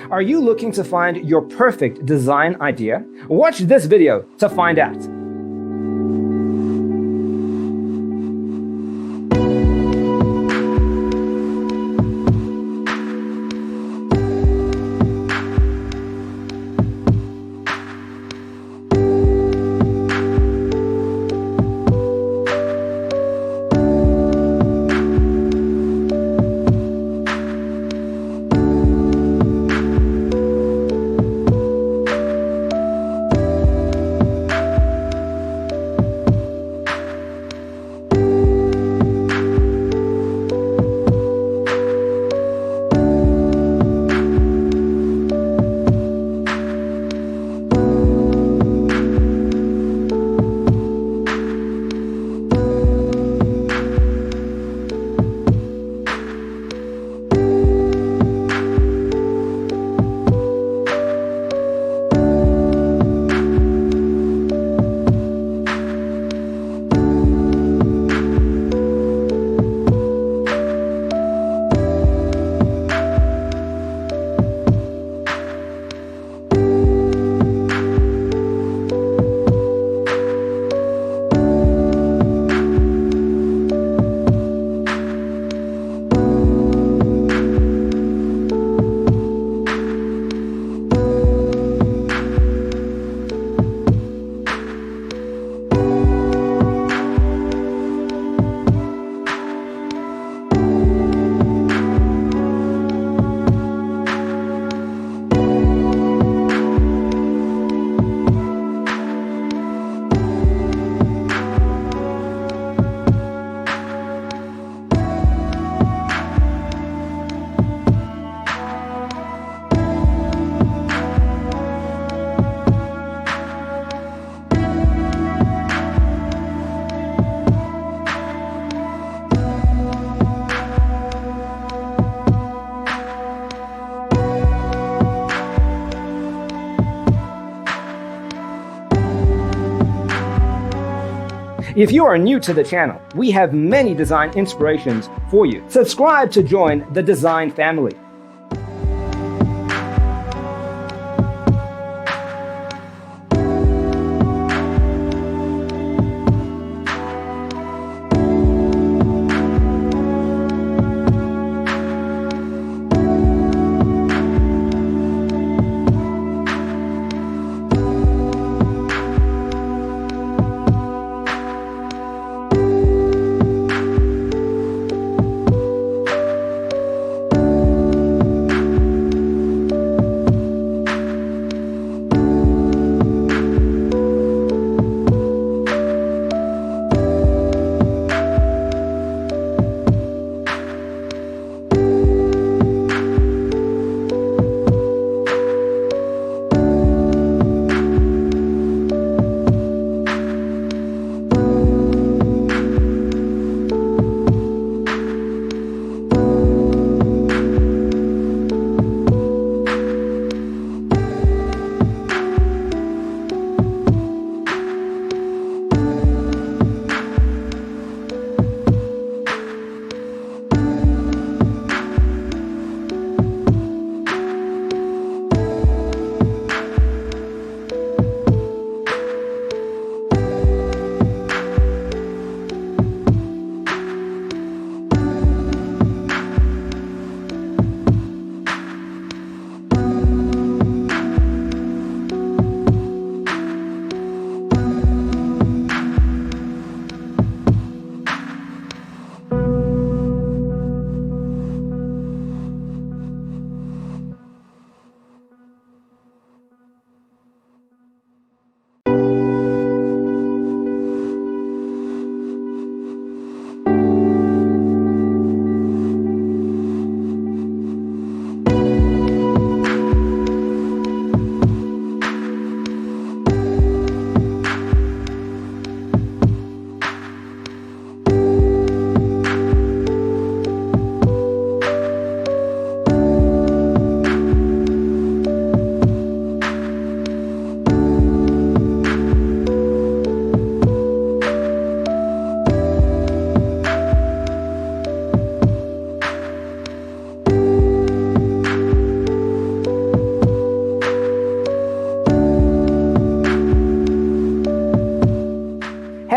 Are you looking to find your perfect design idea? Watch this video to find out. If you are new to the channel, we have many design inspirations for you. Subscribe to join the design family.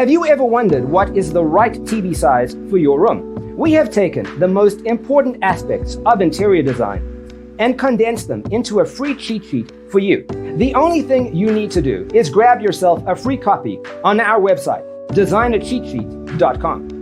Have you ever wondered what is the right TV size for your room? We have taken the most important aspects of interior design and condensed them into a free cheat sheet for you. The only thing you need to do is grab yourself a free copy on our website, designercheatsheet.com.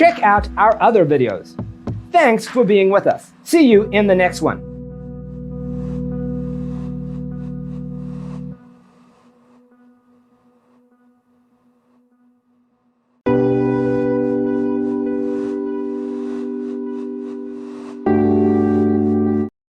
Check out our other videos. Thanks for being with us. See you in the next one.